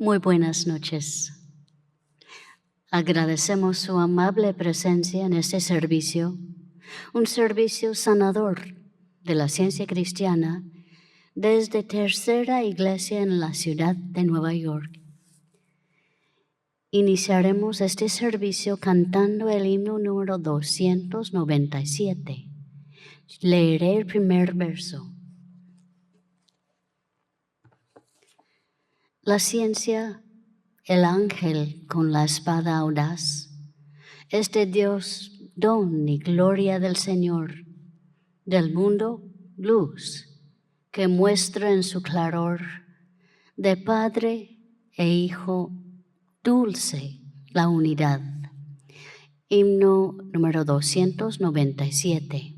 Muy buenas noches. Agradecemos su amable presencia en este servicio, un servicio sanador de la ciencia cristiana desde Tercera Iglesia en la ciudad de Nueva York. Iniciaremos este servicio cantando el himno número 297. Leeré el primer verso. La ciencia, el ángel con la espada audaz, es de Dios don y gloria del Señor, del mundo luz, que muestra en su claror, de Padre e Hijo dulce la unidad. Himno número 297.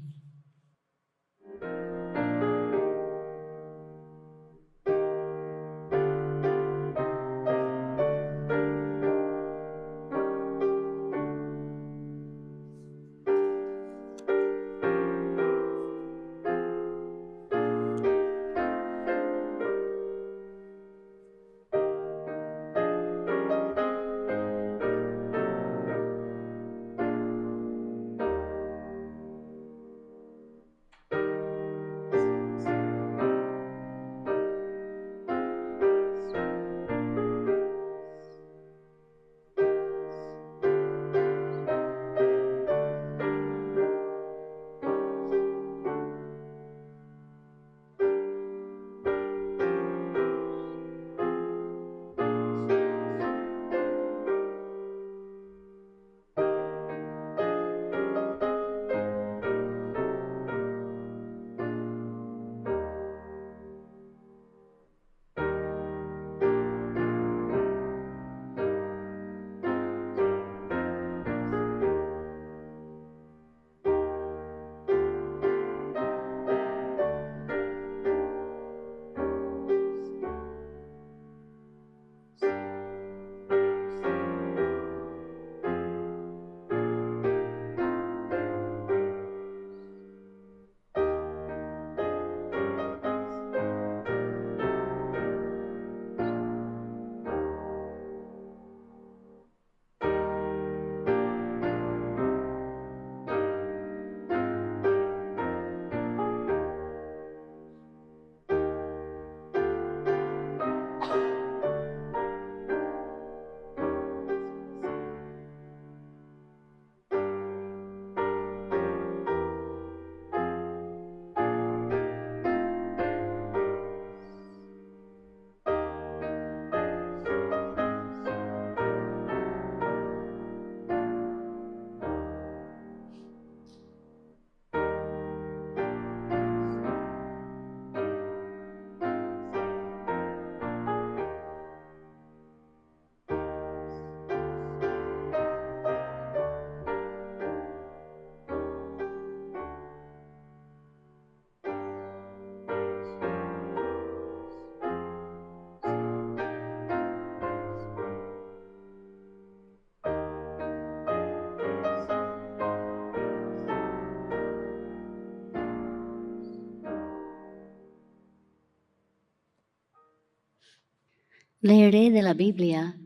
Leeré de la Biblia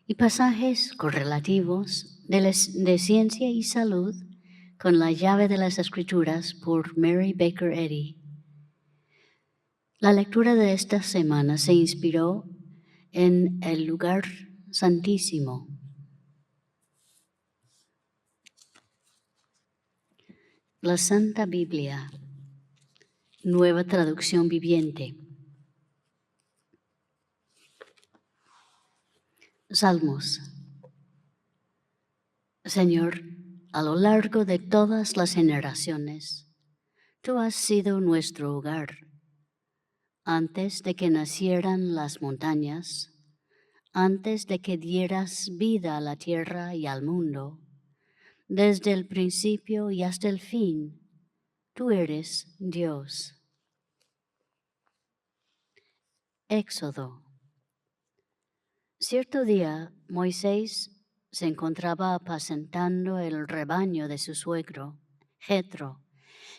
y pasajes correlativos de ciencia y salud con la llave de las Escrituras por Mary Baker Eddy. La lectura de esta semana se inspiró en el lugar santísimo. La Santa Biblia, Nueva Traducción Viviente. Salmos. Señor, a lo largo de todas las generaciones, tú has sido nuestro hogar. Antes de que nacieran las montañas, antes de que dieras vida a la tierra y al mundo, desde el principio y hasta el fin, tú eres Dios. Éxodo. Cierto día, Moisés se encontraba apacentando el rebaño de su suegro, Jetro,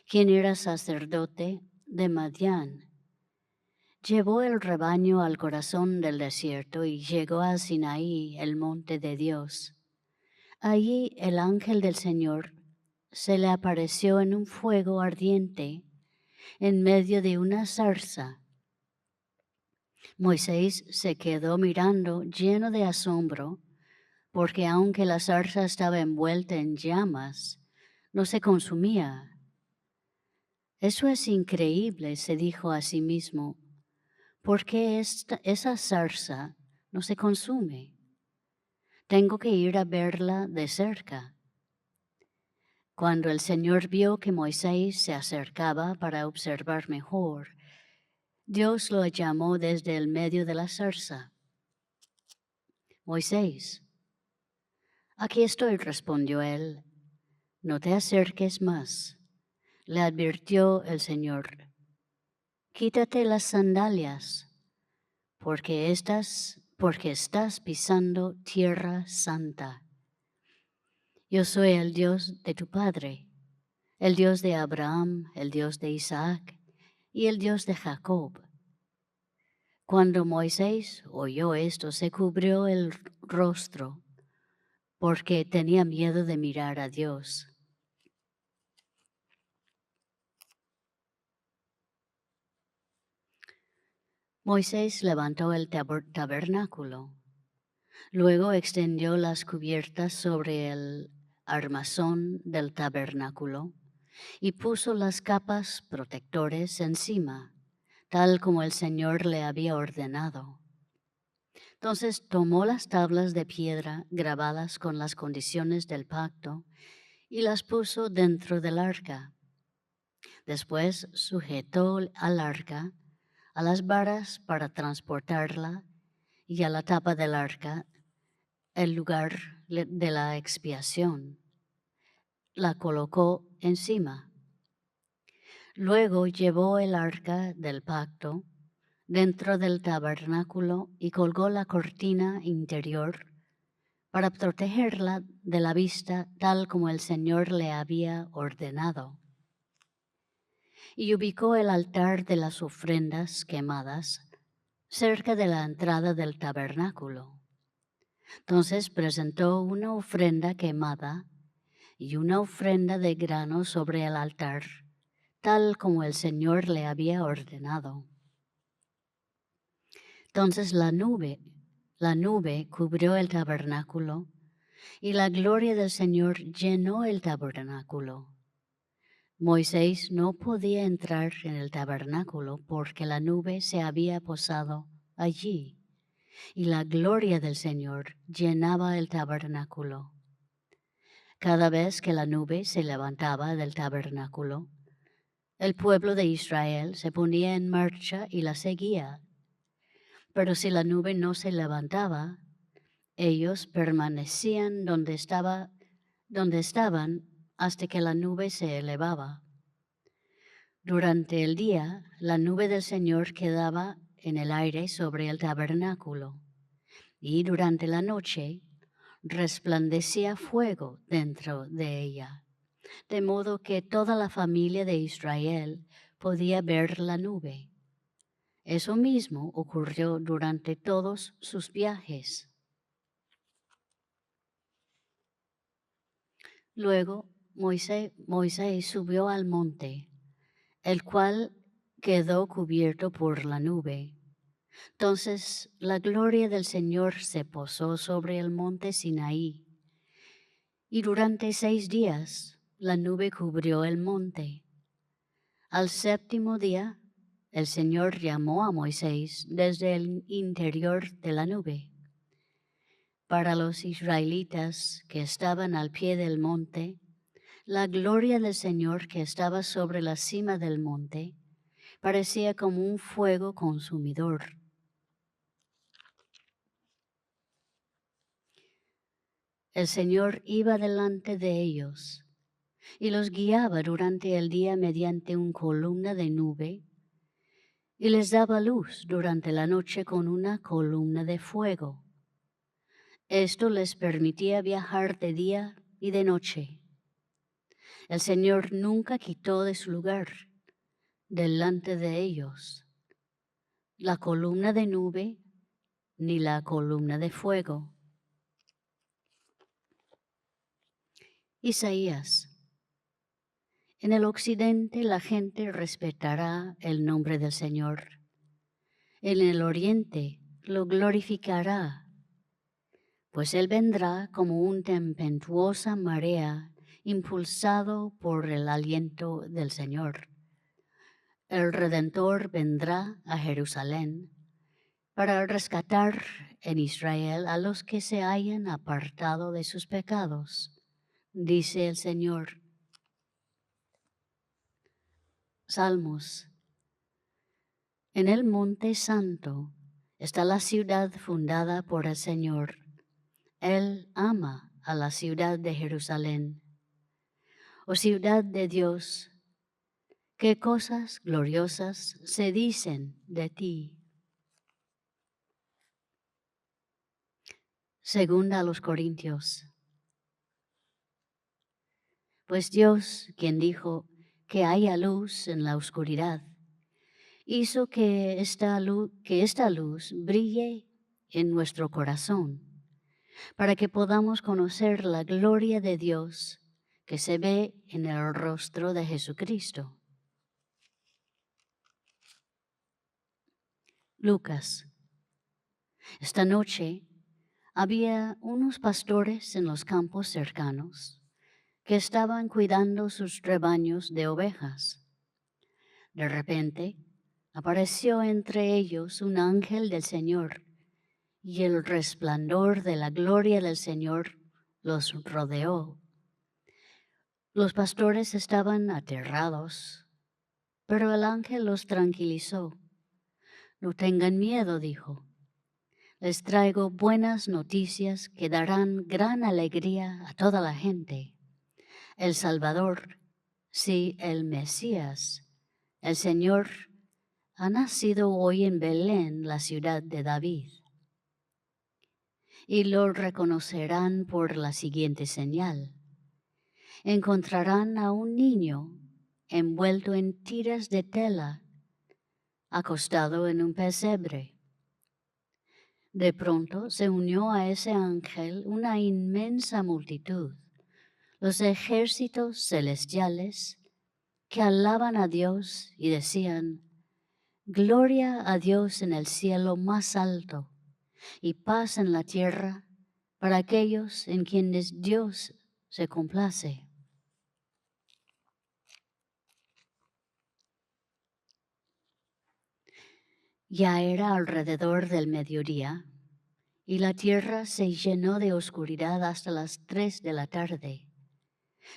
quien era sacerdote de Madián. Llevó el rebaño al corazón del desierto y llegó a Sinaí, el monte de Dios. Allí el ángel del Señor se le apareció en un fuego ardiente en medio de una zarza. Moisés se quedó mirando lleno de asombro, porque aunque la zarza estaba envuelta en llamas, no se consumía. Eso es increíble, se dijo a sí mismo. ¿Por qué esa zarza no se consume? Tengo que ir a verla de cerca. Cuando el Señor vio que Moisés se acercaba para observar mejor, Dios lo llamó desde el medio de la zarza. Moisés, aquí estoy, respondió él. No te acerques más, le advirtió el Señor. Quítate las sandalias, porque estás pisando tierra santa. Yo soy el Dios de tu padre, el Dios de Abraham, el Dios de Isaac y el Dios de Jacob. Cuando Moisés oyó esto, se cubrió el rostro porque tenía miedo de mirar a Dios. Moisés levantó el tabernáculo. Luego extendió las cubiertas sobre el armazón del tabernáculo y puso las capas protectores encima, tal como el Señor le había ordenado. Entonces tomó las tablas de piedra grabadas con las condiciones del pacto y las puso dentro del arca. Después sujetó al arca a las varas para transportarla y a la tapa del arca, el lugar de la expiación. La colocó encima. Luego llevó el arca del pacto dentro del tabernáculo y colgó la cortina interior para protegerla de la vista tal como el Señor le había ordenado. Y ubicó el altar de las ofrendas quemadas cerca de la entrada del tabernáculo. Entonces presentó una ofrenda quemada y una ofrenda de grano sobre el altar, tal como el Señor le había ordenado. Entonces la nube cubrió el tabernáculo y la gloria del Señor llenó el tabernáculo. Moisés no podía entrar en el tabernáculo porque la nube se había posado allí y la gloria del Señor llenaba el tabernáculo. Cada vez que la nube se levantaba del tabernáculo, el pueblo de Israel se ponía en marcha y la seguía. Pero si la nube no se levantaba, ellos permanecían donde estaban hasta que la nube se elevaba. Durante el día, la nube del Señor quedaba en el aire sobre el tabernáculo, y durante la noche resplandecía fuego dentro de ella, de modo que toda la familia de Israel podía ver la nube. Eso mismo ocurrió durante todos sus viajes. Luego Moisés subió al monte, el cual quedó cubierto por la nube. Entonces la gloria del Señor se posó sobre el monte Sinaí, y durante 6 días la nube cubrió el monte. Al 7º día, el Señor llamó a Moisés desde el interior de la nube. Para los israelitas que estaban al pie del monte, la gloria del Señor que estaba sobre la cima del monte parecía como un fuego consumidor. El Señor iba delante de ellos y los guiaba durante el día mediante una columna de nube y les daba luz durante la noche con una columna de fuego. Esto les permitía viajar de día y de noche. El Señor nunca quitó de su lugar delante de ellos. la columna de nube ni la columna de fuego. Isaías. En el occidente la gente respetará el nombre del Señor. En el oriente lo glorificará, pues Él vendrá como una tempestuosa marea impulsado por el aliento del Señor. El Redentor vendrá a Jerusalén para rescatar en Israel a los que se hayan apartado de sus pecados, dice el Señor. Salmos. En el Monte Santo está la ciudad fundada por el Señor. Él ama a la ciudad de Jerusalén. Oh ciudad de Dios, qué cosas gloriosas se dicen de ti. Segunda a los Corintios. Pues Dios, quien dijo que haya luz en la oscuridad, hizo que esta luz brille en nuestro corazón, para que podamos conocer la gloria de Dios que se ve en el rostro de Jesucristo. Lucas. Esta noche había unos pastores en los campos cercanos que estaban cuidando sus rebaños de ovejas. De repente apareció entre ellos un ángel del Señor, y el resplandor de la gloria del Señor los rodeó. Los pastores estaban aterrados, pero el ángel los tranquilizó. No tengan miedo, dijo. Les traigo buenas noticias que darán gran alegría a toda la gente. El Salvador, sí, el Mesías, el Señor, ha nacido hoy en Belén, la ciudad de David. Y lo reconocerán por la siguiente señal. Encontrarán a un niño envuelto en tiras de tela, acostado en un pesebre. De pronto se unió a ese ángel una inmensa multitud, los ejércitos celestiales que alaban a Dios y decían: Gloria a Dios en el cielo más alto y paz en la tierra para aquellos en quienes Dios se complace. Ya era alrededor del mediodía y la tierra se llenó de oscuridad hasta las 3 de la tarde.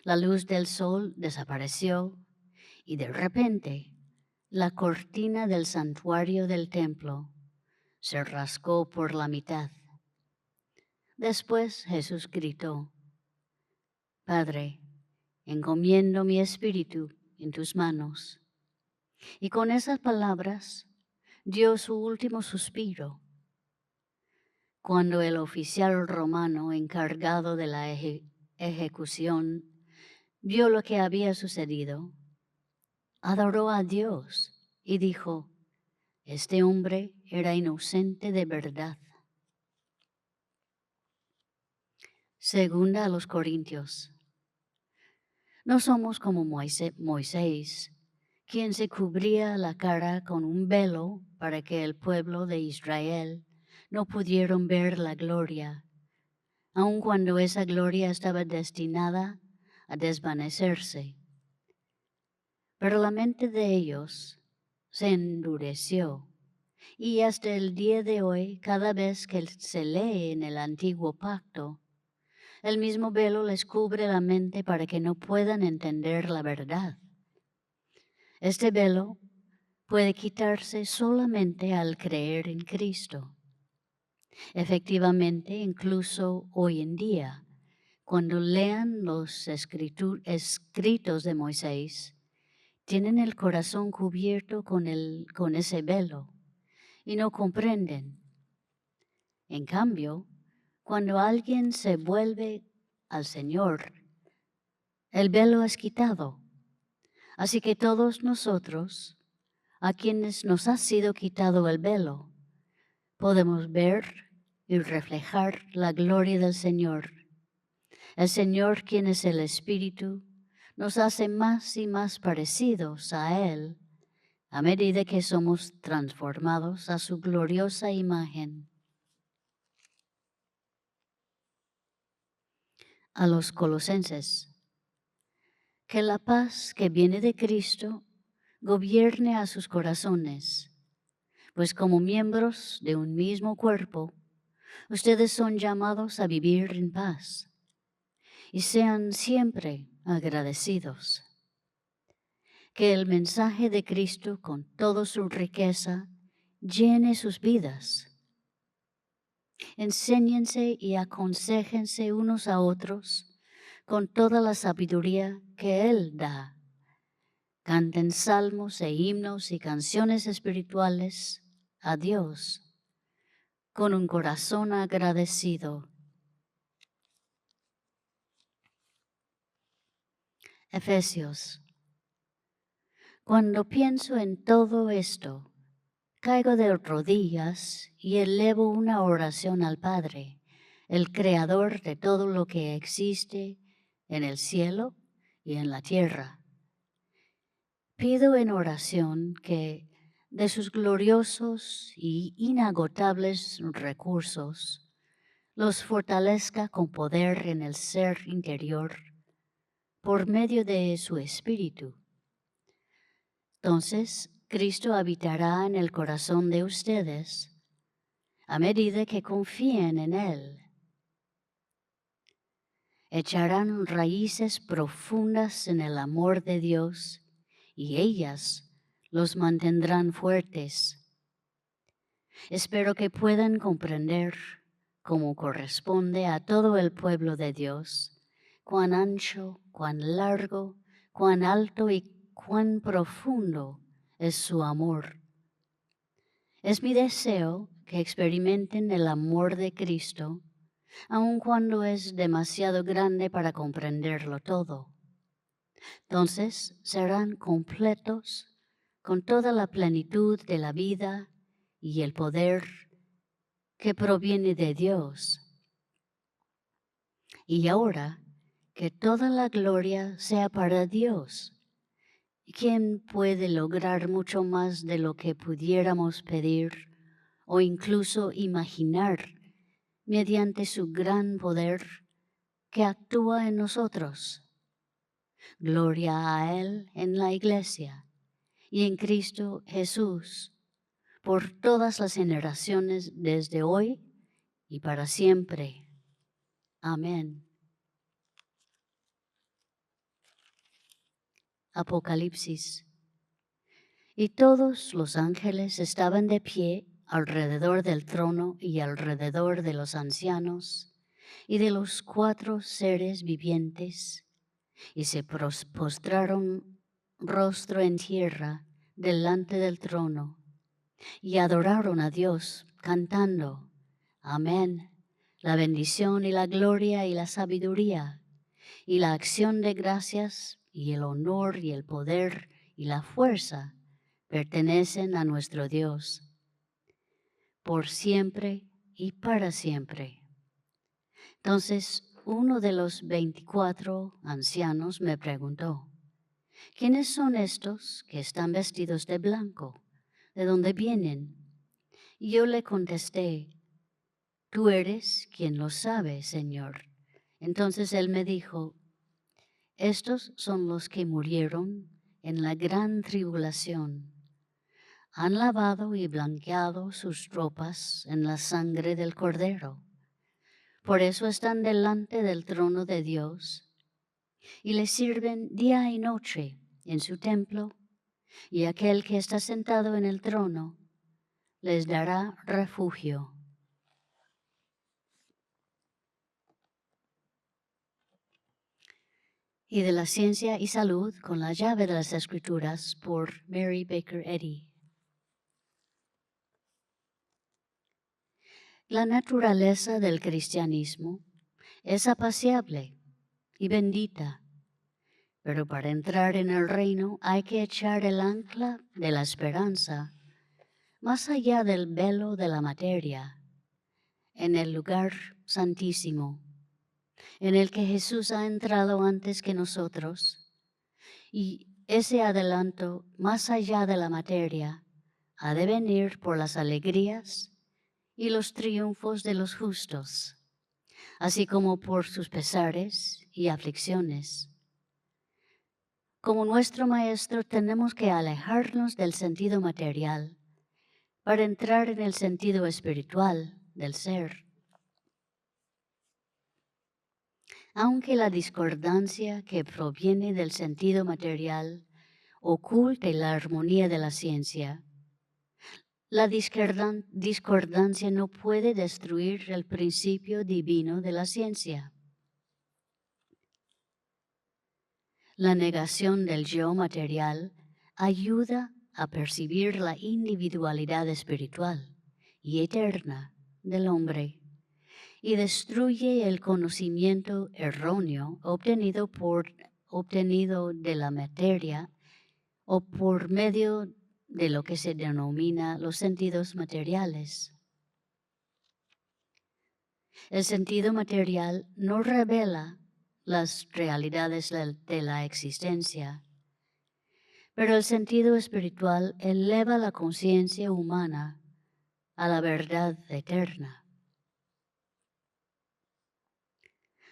La luz del sol desapareció y de repente la cortina del santuario del templo se rasgó por la mitad. Después Jesús gritó: Padre, encomiendo mi espíritu en tus manos. Y con esas palabras dio su último suspiro. Cuando el oficial romano encargado de la ejecución vio lo que había sucedido, adoró a Dios y dijo: Este hombre era inocente de verdad. Segunda a los Corintios. No somos como Moisés, quien se cubría la cara con un velo para que el pueblo de Israel no pudieran ver la gloria, aun cuando esa gloria estaba destinada a desvanecerse. Pero la mente de ellos se endureció, y hasta el día de hoy, cada vez que se lee en el antiguo pacto, el mismo velo les cubre la mente para que no puedan entender la verdad. Este velo puede quitarse solamente al creer en Cristo. Efectivamente, incluso hoy en día, cuando lean los escritos de Moisés, tienen el corazón cubierto con ese velo y no comprenden. En cambio, cuando alguien se vuelve al Señor, el velo es quitado. Así que todos nosotros, a quienes nos ha sido quitado el velo, podemos ver y reflejar la gloria del Señor. El Señor, quien es el Espíritu, nos hace más y más parecidos a Él a medida que somos transformados a su gloriosa imagen. A los colosenses, que la paz que viene de Cristo gobierne a sus corazones, pues como miembros de un mismo cuerpo, ustedes son llamados a vivir en paz y sean siempre agradecidos. Que el mensaje de Cristo con toda su riqueza llene sus vidas. Enséñense y aconséjense unos a otros con toda la sabiduría que Él da. Canten salmos e himnos y canciones espirituales a Dios con un corazón agradecido. Efesios. Cuando pienso en todo esto, caigo de rodillas y elevo una oración al Padre, el Creador de todo lo que existe en el cielo y en la tierra. Pido en oración que, de sus gloriosos y inagotables recursos, los fortalezca con poder en el ser interior por medio de su Espíritu. Entonces, Cristo habitará en el corazón de ustedes a medida que confíen en Él. Echarán raíces profundas en el amor de Dios y ellas los mantendrán fuertes. Espero que puedan comprender, como corresponde a todo el pueblo de Dios, cuán ancho, cuán largo, cuán alto y cuán profundo es su amor. Es mi deseo que experimenten el amor de Cristo, aun cuando es demasiado grande para comprenderlo todo. Entonces serán completos con toda la plenitud de la vida y el poder que proviene de Dios. Y ahora, que toda la gloria sea para Dios, quien puede lograr mucho más de lo que pudiéramos pedir o incluso imaginar mediante su gran poder que actúa en nosotros. Gloria a Él en la Iglesia y en Cristo Jesús, por todas las generaciones desde hoy y para siempre. Amén. Apocalipsis. Y todos los ángeles estaban de pie alrededor del trono y alrededor de los ancianos y de los 4 seres vivientes, y se postraron rostro en tierra delante del trono y adoraron a Dios cantando: Amén. La bendición y la gloria y la sabiduría y la acción de gracias y el honor y el poder y la fuerza pertenecen a nuestro Dios, por siempre y para siempre. Entonces uno de los 24 ancianos me preguntó: ¿quiénes son estos que están vestidos de blanco? ¿De dónde vienen? Y yo le contesté: tú eres quien lo sabe, Señor. Entonces él me dijo: estos son los que murieron en la gran tribulación. Han lavado y blanqueado sus ropas en la sangre del Cordero. Por eso están delante del trono de Dios y le sirven día y noche en su templo, y aquel que está sentado en el trono les dará refugio. Y de la ciencia y salud con la llave de las Escrituras, por Mary Baker Eddy. La naturaleza del cristianismo es apacible y bendita, Pero para entrar en el reino hay que echar el ancla de la esperanza más allá del velo de la materia, en el lugar santísimo, en el que Jesús ha entrado antes que nosotros. Y ese adelanto más allá de la materia ha de venir por las alegrías y los triunfos de los justos, así como por sus pesares y aflicciones. Como nuestro Maestro tenemos que alejarnos del sentido material para entrar en el sentido espiritual del ser. Aunque la discordancia que proviene del sentido material oculte la armonía de la ciencia, la discordancia no puede destruir el principio divino de la ciencia. La negación del yo material ayuda a percibir la individualidad espiritual y eterna del hombre y destruye el conocimiento erróneo obtenido de la materia o por medio de lo que se denomina los sentidos materiales. El sentido material no revela las realidades de la existencia, pero el sentido espiritual eleva la conciencia humana a la verdad eterna.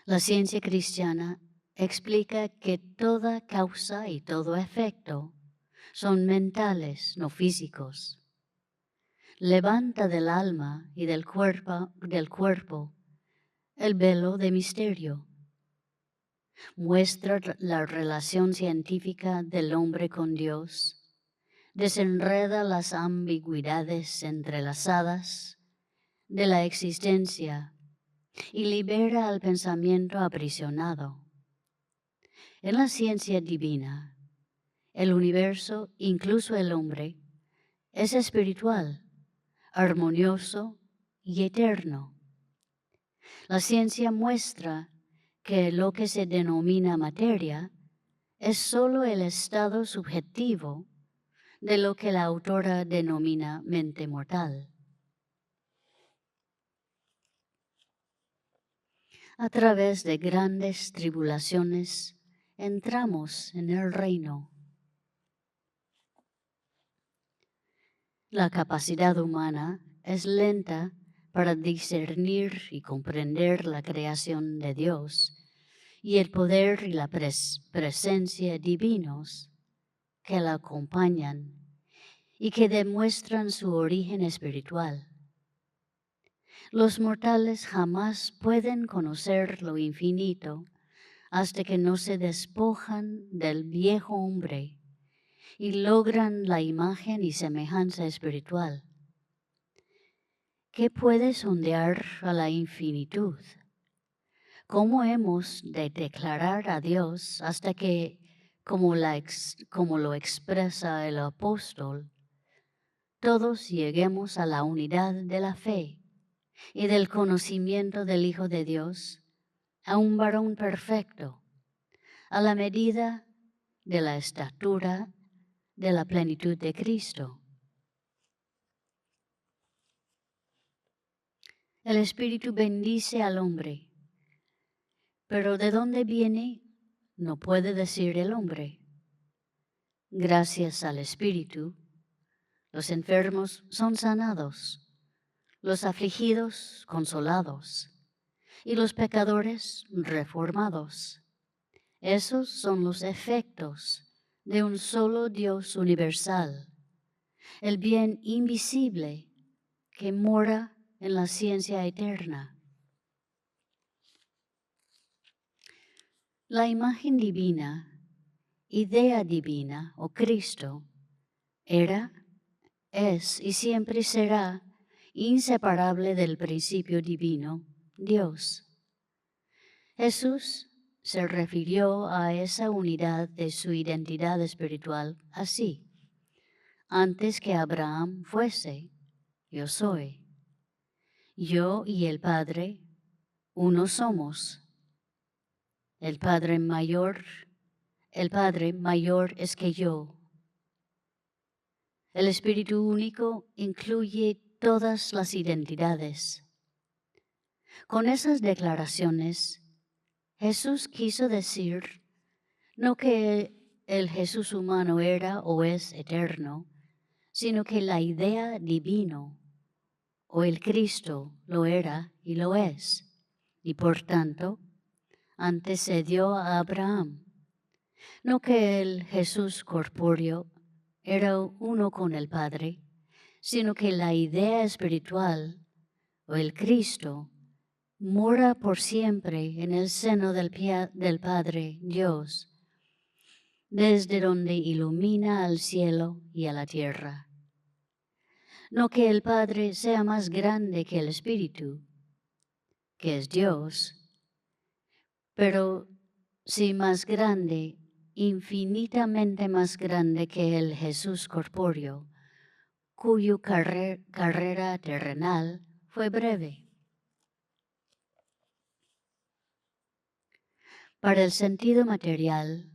La ciencia cristiana explica que toda causa y todo efecto son mentales, no físicos. Levanta del alma y del cuerpo el velo de misterio. Muestra la relación científica del hombre con Dios. Desenreda las ambigüedades entrelazadas de la existencia y libera al pensamiento aprisionado. En la ciencia divina, el universo, incluso el hombre, es espiritual, armonioso y eterno. La ciencia muestra que lo que se denomina materia es solo el estado subjetivo de lo que la autora denomina mente mortal. A través de grandes tribulaciones entramos en el reino. La capacidad humana es lenta para discernir y comprender la creación de Dios y el poder y la presencia divinos que la acompañan y que demuestran su origen espiritual. Los mortales jamás pueden conocer lo infinito hasta que no se despojan del viejo hombre y logran la imagen y semejanza espiritual. ¿Qué puede sondear a la infinitud? ¿Cómo hemos de declarar a Dios hasta que, como lo expresa el apóstol, todos lleguemos a la unidad de la fe y del conocimiento del Hijo de Dios, a un varón perfecto, a la medida de la estatura de la plenitud de Cristo? El Espíritu bendice al hombre, pero ¿de dónde viene? No puede decir el hombre. Gracias al Espíritu, los enfermos son sanados, los afligidos consolados y los pecadores reformados. Esos son los efectos de un solo Dios universal, el bien invisible que mora en la ciencia eterna. La imagen divina, idea divina o Cristo, era, es y siempre será inseparable del principio divino, Dios. Jesús se refirió a esa unidad de su identidad espiritual así: antes que Abraham fuese, yo soy. Yo y el Padre, uno somos. El Padre mayor el Padre mayor es que yo. El Espíritu Único incluye todas las identidades. Con esas declaraciones, Jesús quiso decir no que el Jesús humano era o es eterno, sino que la idea divino o el Cristo lo era y lo es, y por tanto antecedió a Abraham. No que el Jesús corpóreo era uno con el Padre, sino que la idea espiritual o el Cristo mora por siempre en el seno del Padre Dios, desde donde ilumina al cielo y a la tierra. No que el Padre sea más grande que el Espíritu, que es Dios, pero sí más grande, infinitamente más grande que el Jesús corpóreo, cuyo carrera terrenal fue breve. Para el sentido material,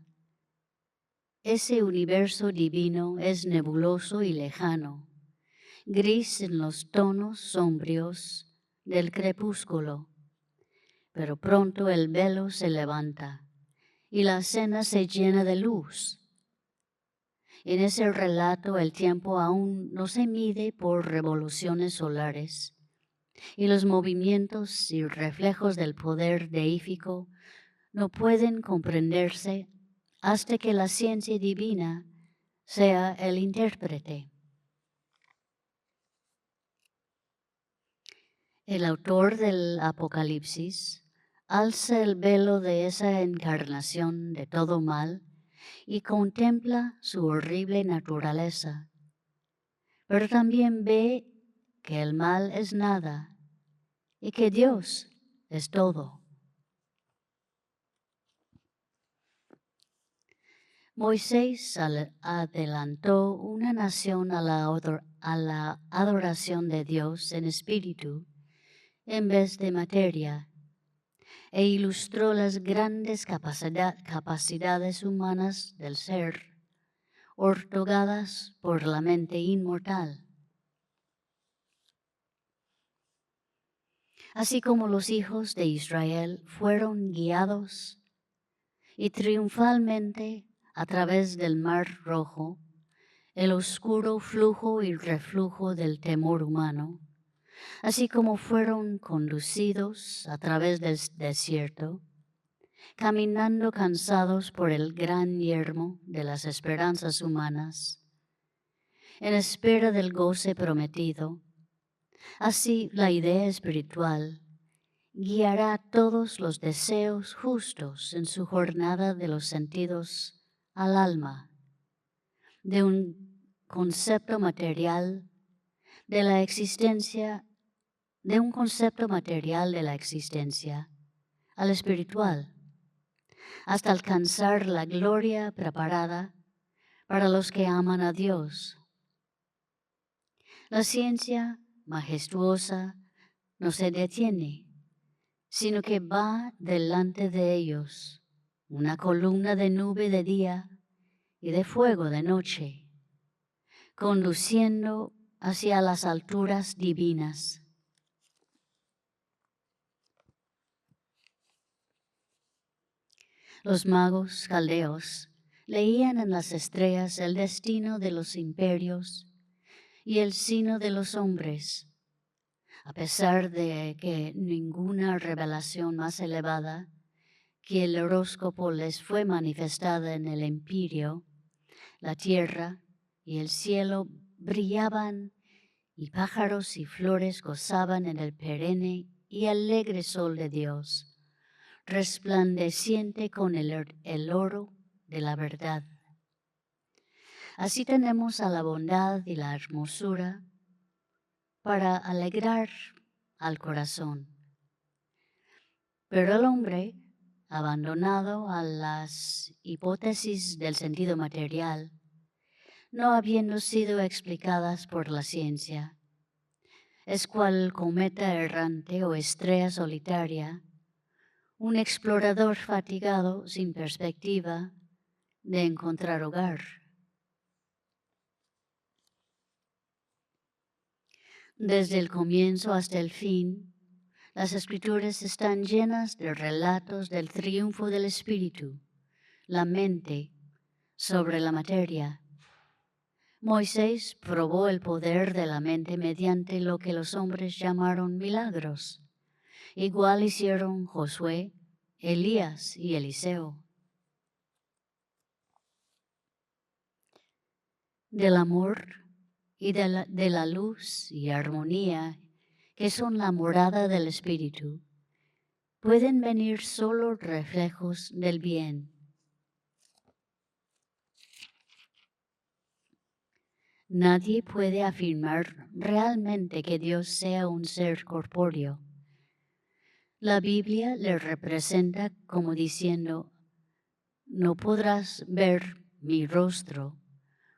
ese universo divino es nebuloso y lejano, gris en los tonos sombríos del crepúsculo, pero pronto el velo se levanta y la escena se llena de luz. En ese relato el tiempo aún no se mide por revoluciones solares y los movimientos y reflejos del poder deífico no pueden comprenderse hasta que la ciencia divina sea el intérprete. El autor del Apocalipsis alza el velo de esa encarnación de todo mal y contempla su horrible naturaleza, pero también ve que el mal es nada y que Dios es todo. Moisés adelantó una nación a la adoración de Dios en espíritu en vez de materia, e ilustró las grandes capacidades humanas del ser, otorgadas por la mente inmortal. Así como los hijos de Israel fueron guiados y triunfalmente a través del Mar Rojo, el oscuro flujo y reflujo del temor humano, así como fueron conducidos a través del desierto, caminando cansados por el gran yermo de las esperanzas humanas, en espera del goce prometido. Así la idea espiritual guiará todos los deseos justos en su jornada de los sentidos al alma, de un concepto material de la existencia, de un concepto material de la existencia al espiritual, hasta alcanzar la gloria preparada para los que aman a Dios. La ciencia majestuosa no se detiene, sino que va delante de ellos, una columna de nube de día y de fuego de noche, conduciendo hacia las alturas divinas. Los magos caldeos leían en las estrellas el destino de los imperios y el sino de los hombres, a pesar de que ninguna revelación más elevada que el horóscopo les fue manifestada en el imperio, la tierra y el cielo brillaban y pájaros y flores gozaban en el perenne y alegre sol de Dios, resplandeciente con el oro de la verdad. Así tenemos a la bondad y la hermosura para alegrar al corazón. Pero el hombre, abandonado a las hipótesis del sentido material, no habiendo sido explicadas por la ciencia, es cual cometa errante o estrella solitaria, un explorador fatigado sin perspectiva de encontrar hogar. Desde el comienzo hasta el fin, las Escrituras están llenas de relatos del triunfo del Espíritu, la mente, sobre la materia. Moisés probó el poder de la mente mediante lo que los hombres llamaron milagros. Igual hicieron Josué, Elías y Eliseo. Del amor y de la luz y armonía que son la morada del Espíritu, pueden venir solo reflejos del bien. Nadie puede afirmar realmente que Dios sea un ser corpóreo. La Biblia le representa como diciendo: no podrás ver mi rostro,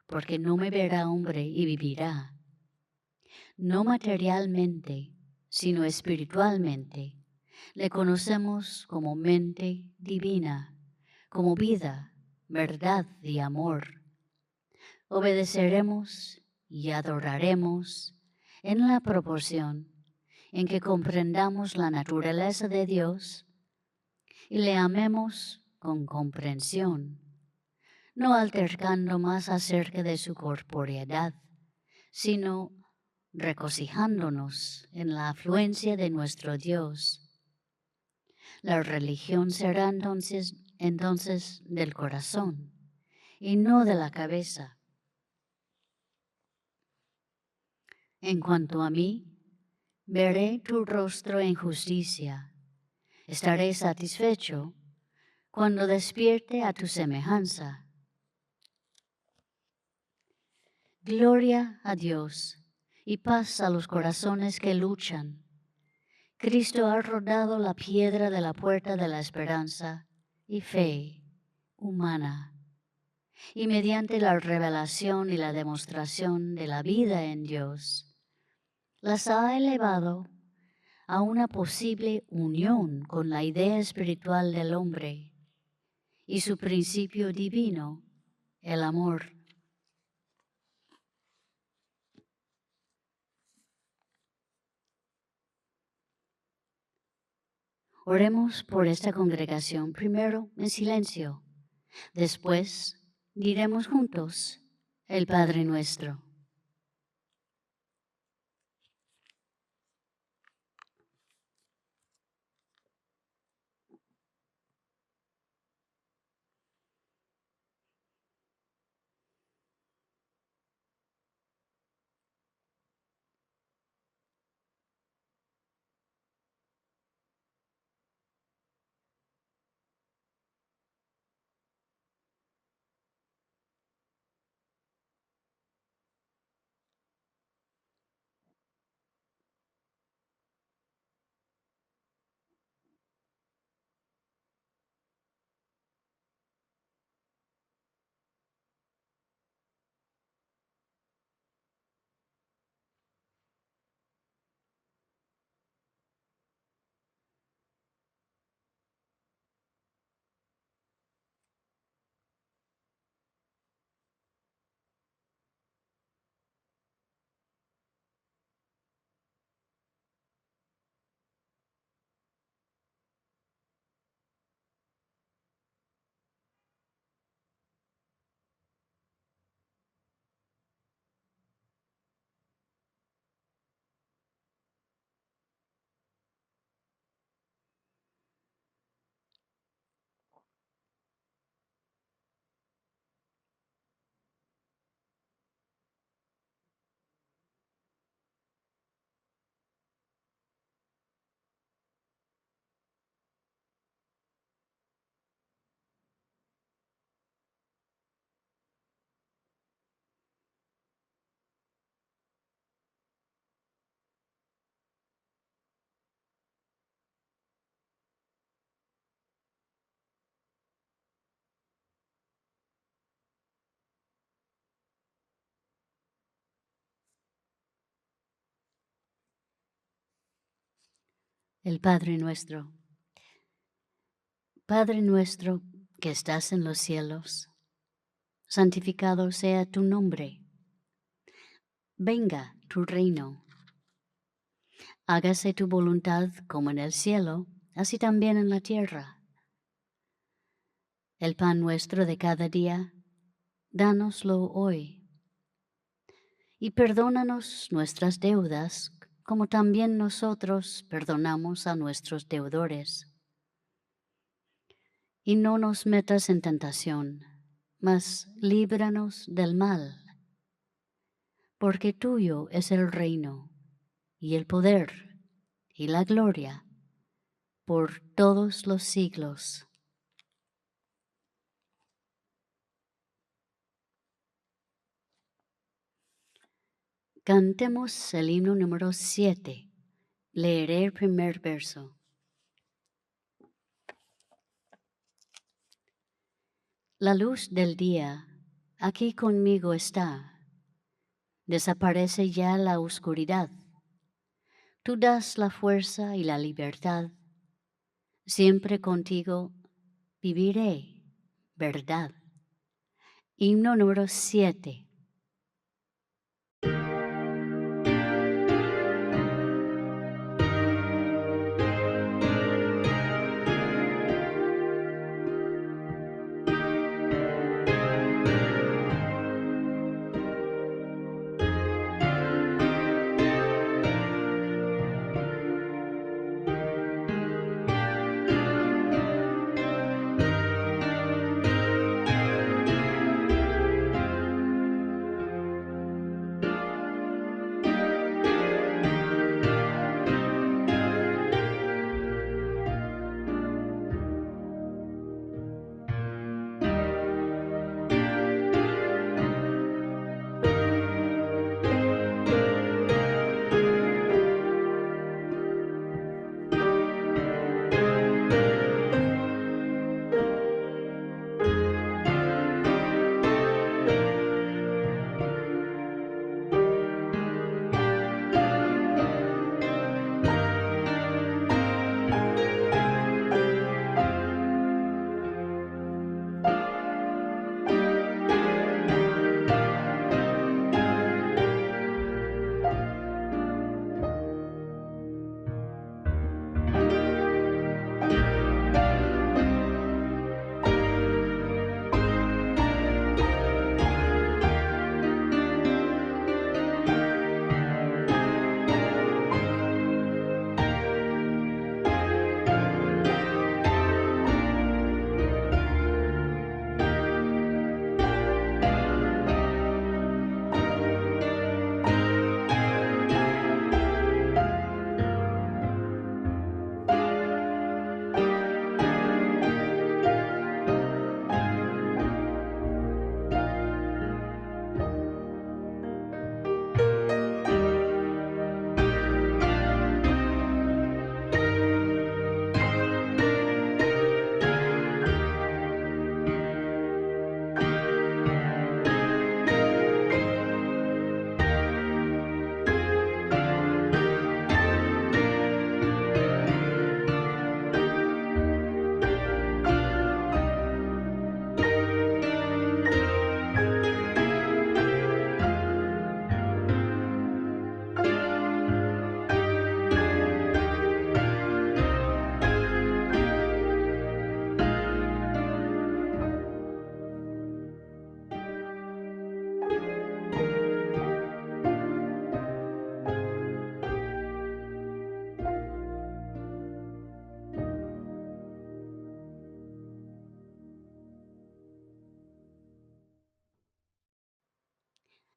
porque no me verá hombre y vivirá. No materialmente, sino espiritualmente, le conocemos como mente divina, como vida, verdad y amor. Obedeceremos y adoraremos en la proporción en que comprendamos la naturaleza de Dios y le amemos con comprensión, no altercando más acerca de su corporeidad, sino regocijándonos en la afluencia de nuestro Dios. La religión será entonces del corazón y no de la cabeza. En cuanto a mí, veré tu rostro en justicia. Estaré satisfecho cuando despierte a tu semejanza. Gloria a Dios y paz a los corazones que luchan. Cristo ha rodado la piedra de la puerta de la esperanza y fe humana, y mediante la revelación y la demostración de la vida en Dios, las ha elevado a una posible unión con la idea espiritual del hombre y su principio divino, el amor. Oremos por esta congregación, primero en silencio, después diremos juntos el Padre Nuestro. El Padre Nuestro. Padre nuestro que estás en los cielos, santificado sea tu nombre. Venga tu reino. Hágase tu voluntad como en el cielo, así también en la tierra. El pan nuestro de cada día, dánoslo hoy. Y perdónanos nuestras deudas, como también nosotros perdonamos a nuestros deudores. Y no nos metas en tentación, mas líbranos del mal. Porque tuyo es el reino, y el poder, y la gloria, por todos los siglos. Cantemos el himno número 7. Leeré el primer verso. La luz del día aquí conmigo está. Desaparece ya la oscuridad. Tú das la fuerza y la libertad. Siempre contigo viviré, verdad. Himno número 7.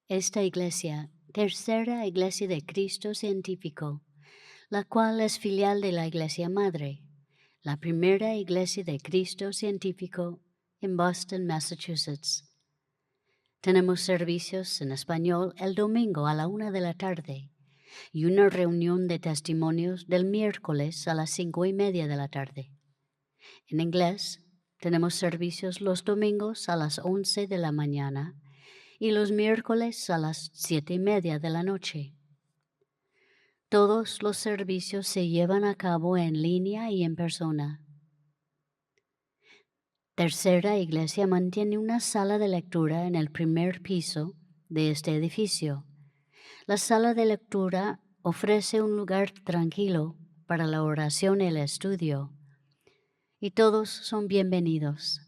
Esta iglesia, tercera iglesia de Cristo científico, la cual es filial de la Iglesia Madre, la primera iglesia de Cristo científico en Boston, Massachusetts. Tenemos servicios en español el domingo a la 1 de la tarde y una reunión de testimonios del miércoles a las 5:30 de la tarde. En inglés, tenemos servicios los domingos a las 11 de la mañana y los miércoles a las 7:30 de la noche. Todos los servicios se llevan a cabo en línea y en persona. Tercera Iglesia mantiene una sala de lectura en el primer piso de este edificio. La sala de lectura ofrece un lugar tranquilo para la oración y el estudio, y todos son bienvenidos.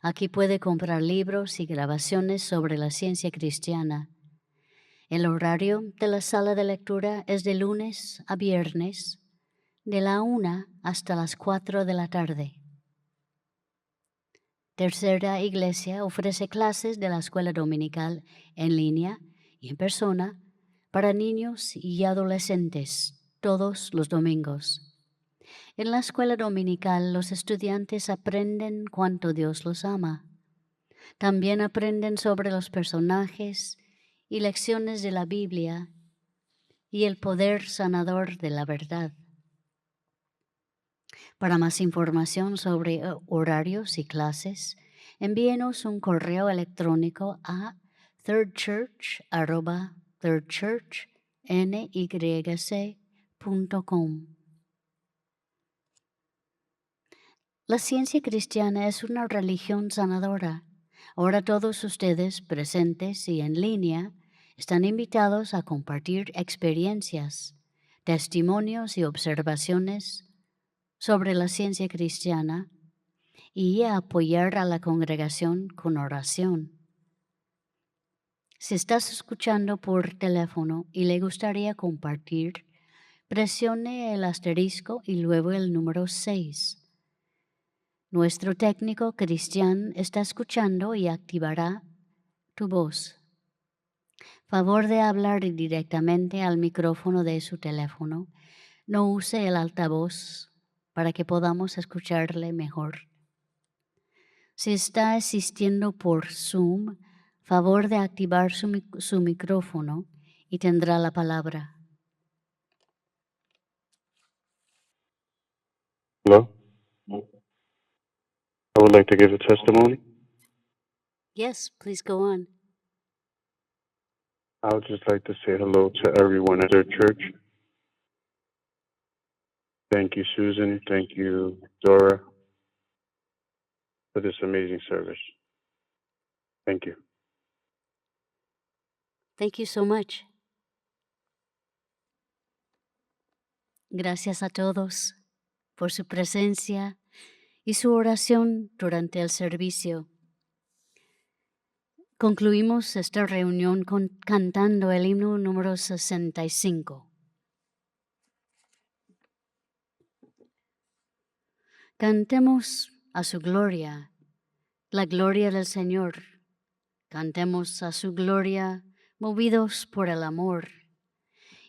Aquí puede comprar libros y grabaciones sobre la ciencia cristiana. El horario de la sala de lectura es de lunes a viernes, de la 1 hasta las 4 de la tarde. Tercera Iglesia ofrece clases de la escuela dominical en línea y en persona para niños y adolescentes todos los domingos. En la escuela dominical los estudiantes aprenden cuánto Dios los ama. También aprenden sobre los personajes y lecciones de la Biblia y el poder sanador de la verdad. Para más información sobre horarios y clases, envíenos un correo electrónico a thirdchurch@thirdchurchnyc.com. La ciencia cristiana es una religión sanadora. Ahora todos ustedes, presentes y en línea, están invitados a compartir experiencias, testimonios y observaciones sobre la ciencia cristiana y a apoyar a la congregación con oración. Si estás escuchando por teléfono y le gustaría compartir, presione el asterisco y luego el número 6. Nuestro técnico Cristian está escuchando y activará tu voz. Favor de hablar directamente al micrófono de su teléfono. No use el altavoz para que podamos escucharle mejor. Si está asistiendo por Zoom, favor de activar su micrófono y tendrá la palabra. Hello? I would like to give a testimony. Yes, please go on. I would just like to say hello to everyone at their church. Thank you, Susan. Thank you, Dora, for this amazing service. Thank you. Thank you so much. Gracias a todos por su presencia y su oración durante el servicio. Concluimos esta reunión cantando el himno número 65. Cantemos a su gloria, la gloria del Señor. Cantemos a su gloria, movidos por el amor.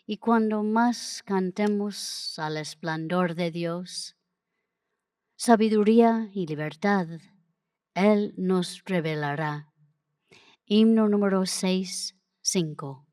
Y cuando más cantemos al esplendor de Dios, sabiduría y libertad, Él nos revelará. Himno número 6, 5.